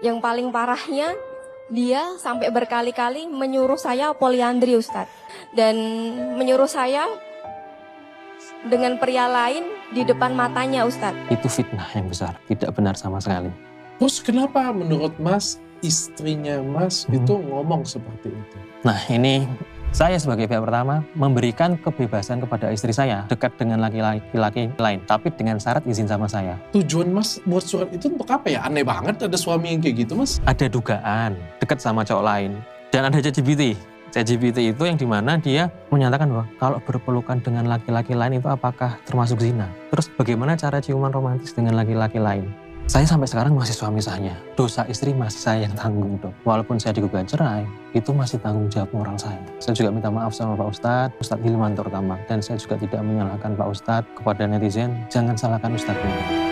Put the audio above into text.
Yang paling parahnya, dia sampai berkali-kali menyuruh saya poliandri, Ustadz. Dan menyuruh saya dengan pria lain di depan matanya, Ustadz. Itu fitnah yang besar, tidak benar sama sekali. Terus kenapa menurut Mas, istrinya Mas itu ngomong seperti itu? Nah, ini saya sebagai pihak pertama memberikan kebebasan kepada istri saya dekat dengan laki-laki lain, tapi dengan syarat izin sama saya. Tujuan Mas buat surat itu untuk apa ya? Aneh banget ada suami yang kayak gitu, Mas. Ada dugaan dekat sama cowok lain, dan ada ChatGPT. ChatGPT itu yang dimana dia menyatakan bahwa kalau berpelukan dengan laki-laki lain itu apakah termasuk zina? Terus bagaimana cara ciuman romantis dengan laki-laki lain? Saya sampai sekarang masih suami sahnya. Dosa istri masih saya yang tanggung, dok. Walaupun saya digugat cerai, itu masih tanggung jawab moral saya. Saya juga minta maaf sama Pak Ustadz Hilman terutama. Dan saya juga tidak menyalahkan Pak Ustadz kepada netizen. Jangan salahkan Ustadz.